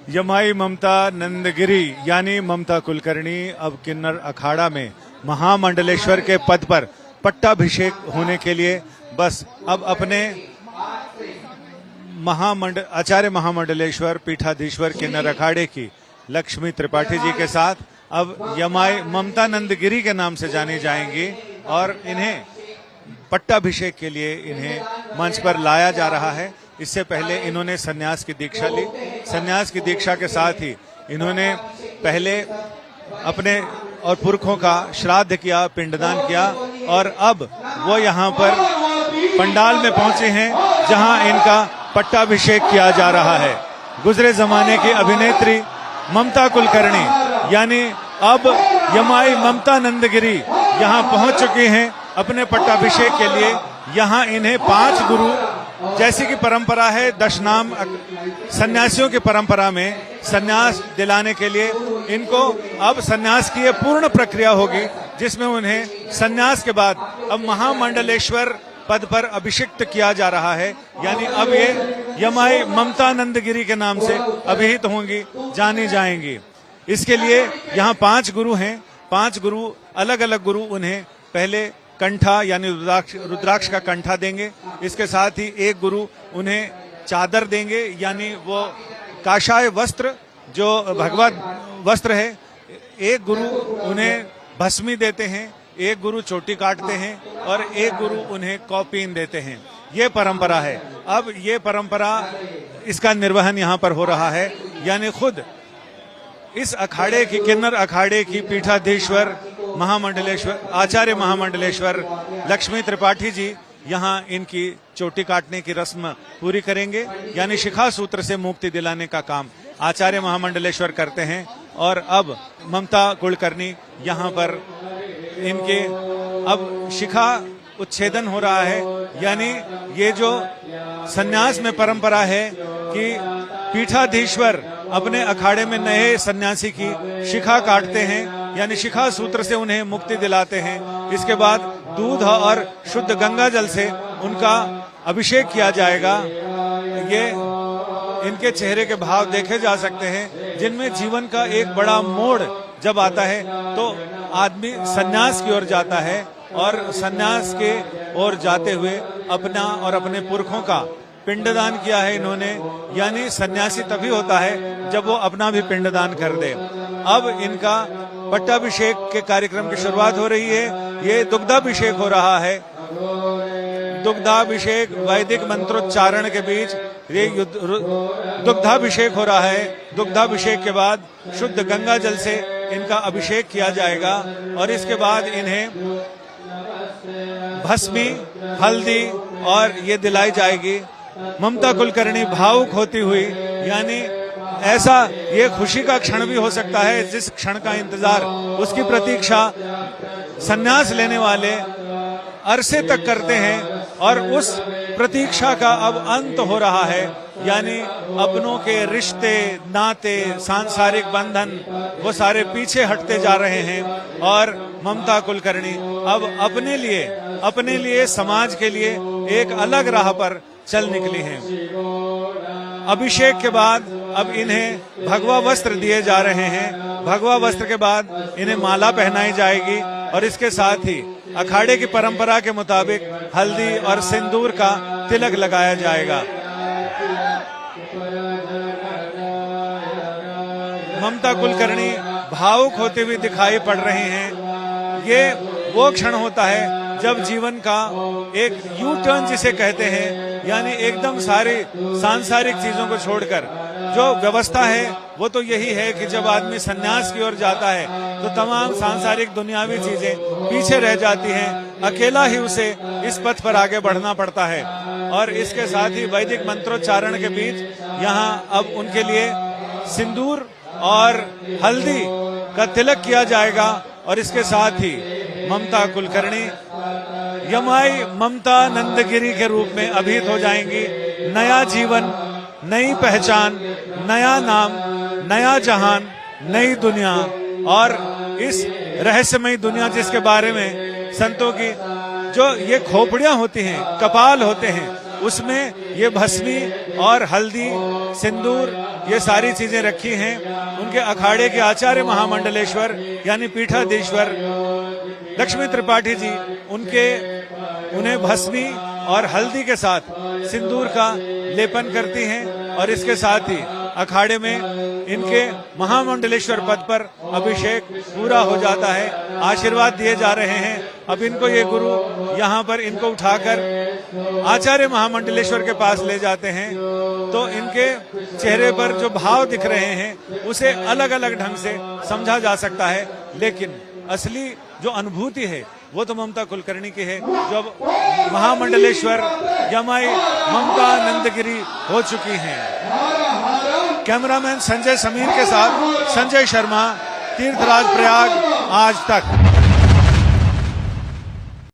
यमाई ममता नंदगिरी यानी ममता कुलकर्णी अब किन्नर अखाड़ा में महामंडलेश्वर के पद पर पट्टाभिषेक होने के लिए बस अब अपने आचार्य महामंडलेश्वर पीठाधीश्वर किन्नर अखाड़े की लक्ष्मी त्रिपाठी जी के साथ अब यमाई ममता नंदगिरी के नाम से जानी जाएंगी और इन्हें पट्टाभिषेक के लिए इन्हें मंच पर लाया जा रहा है। इससे पहले इन्होंने सन्यास की दीक्षा ली। सन्यास की दीक्षा के साथ ही इन्होंने पहले अपने और पुरखों का श्राद्ध किया, पिंडदान किया और अब वो यहाँ पर पंडाल में पहुंचे हैं जहां इनका पट्टाभिषेक किया जा रहा है। गुजरे जमाने की अभिनेत्री ममता कुलकर्णी यानी अब यमाई ममता नंदगिरी यहाँ पहुंच चुकी हैं अपने पट्टाभिषेक के लिए। यहाँ इन्हें 5 गुरु, जैसी की परंपरा है दशनाम सन्यासियों की परंपरा में, सन्यास दिलाने के लिए इनको अब सन्यास की ये पूर्ण प्रक्रिया होगी जिसमें उन्हें सन्यास के बाद अब महामंडलेश्वर पद पर अभिषिक्त किया जा रहा है। यानी अब ये यमाई ममता नंदगिरी के नाम से अभिहित होंगी, जानी जाएंगी। इसके लिए यहाँ 5 गुरु हैं। 5 गुरु, अलग अलग गुरु उन्हें पहले कंठा यानी रुद्राक्ष का कंठा देंगे। इसके साथ ही एक गुरु उन्हें चादर देंगे यानी वो काषाय वस्त्र जो भगवत वस्त्र है। एक गुरु उन्हें भस्मी देते हैं, एक गुरु चोटी काटते हैं और एक गुरु उन्हें कौपीन देते हैं। ये परंपरा है। अब ये परंपरा, इसका निर्वहन यहाँ पर हो रहा है। यानी खुद इस अखाड़े की, किन्नर अखाड़े की पीठाधीश्वर महामंडलेश्वर, आचार्य महामंडलेश्वर लक्ष्मी त्रिपाठी जी यहाँ इनकी चोटी काटने की रस्म पूरी करेंगे। यानी शिखा सूत्र से मुक्ति दिलाने का काम आचार्य महामंडलेश्वर करते हैं। और अब ममता कुलकर्णी यहाँ पर इनके अब शिखा उच्छेदन हो रहा है। यानी ये जो सन्यास में परंपरा है कि पीठाधीश्वर अपने अखाड़े में नए सन्यासी की शिखा काटते हैं, यानी शिखा सूत्र से उन्हें मुक्ति दिलाते हैं। इसके बाद दूध और शुद्ध गंगा जल से उनका अभिषेक किया जाएगा। ये इनके चेहरे के भाव देखे जा सकते हैं जिनमें जीवन का एक बड़ा मोड़ जब आता है तो आदमी सन्यास की ओर जाता है और सन्यास के ओर जाते हुए अपना और अपने पुरखों का पिंडदान किया है इन्होंने। यानी सन्यासी तभी होता है जब वो अपना भी पिंडदान कर दे। अब इनका पट्टाभिषेक के कार्यक्रम की शुरुआत हो रही है। ये दुग्धाभिषेक हो रहा है। दुग्धाभिषेक वैदिक मंत्रोच्चारण के बीच ये दुग्धाभिषेक हो रहा है। दुग्धाभिषेक के बाद शुद्ध गंगा जल से इनका अभिषेक किया जाएगा और इसके बाद इन्हें भस्मी, हल्दी और ये दिलाई जाएगी। ममता कुलकर्णी भावुक होती हुई, यानी ऐसा ये खुशी का क्षण भी हो सकता है जिस क्षण का इंतजार, उसकी प्रतीक्षा सन्यास लेने वाले अरसे तक करते हैं और उस प्रतीक्षा का अब अंत हो रहा है। यानी अपनों के रिश्ते, नाते, सांसारिक बंधन वो सारे पीछे हटते जा रहे हैं और ममता कुलकर्णी अब अपने लिए समाज के लिए एक अलग राह पर चल निकली हैं। अभिषेक के बाद अब इन्हें भगवा वस्त्र दिए जा रहे हैं। भगवा वस्त्र के बाद इन्हें माला पहनाई जाएगी और इसके साथ ही अखाड़े की परंपरा के मुताबिक हल्दी और सिंदूर का तिलक लगाया जाएगा। ममता कुलकर्णी भावुक होते हुए दिखाई पड़ रहे हैं। ये वो क्षण होता है जब जीवन का एक यू टर्न जिसे कहते हैं, यानी एकदम सारी सांसारिक चीजों को छोड़कर जो व्यवस्था है वो तो यही है कि जब आदमी सन्यास की ओर जाता है तो तमाम सांसारिक दुनियावी चीजें पीछे रह जाती हैं। अकेला ही उसे इस पथ पर आगे बढ़ना पड़ता है। और इसके साथ ही वैदिक मंत्रोच्चारण के बीच यहाँ अब उनके लिए सिंदूर और हल्दी का तिलक किया जाएगा और इसके साथ ही ममता कुलकर्णी यमाई ममता नंदगिरी के रूप में अभिहित हो जाएंगी। नया जीवन, नई पहचान, नया नाम, नया जहान, नई दुनिया। और इस रहस्यमयी दुनिया जिसके बारे में संतों की जो ये खोपड़ियां होती हैं, कपाल होते हैं, उसमें ये भस्मी और हल्दी, सिंदूर, ये सारी चीजें रखी हैं। उनके अखाड़े के आचार्य महामंडलेश्वर यानी पीठाधीश्वर लक्ष्मी त्रिपाठी जी उन्हें भस्मी और हल्दी के साथ सिंदूर का लेपन करती हैं और इसके साथ ही अखाड़े में इनके महामंडलेश्वर पद पर अभिषेक पूरा हो जाता है। आशीर्वाद दिए जा रहे हैं। अब इनको ये गुरु यहाँ पर इनको उठाकर आचार्य महामंडलेश्वर के पास ले जाते हैं, तो इनके चेहरे पर जो भाव दिख रहे हैं उसे अलग अलग ढंग से समझा जा सकता है, लेकिन असली जो अनुभूति है वो तो ममता कुलकर्णी की है, जो अब महामंडलेश्वर यमाई ममता नंदगिरी हो चुकी हैं। कैमरामैन संजय समीर के साथ संजय शर्मा, तीर्थराज प्रयाग, आज तक।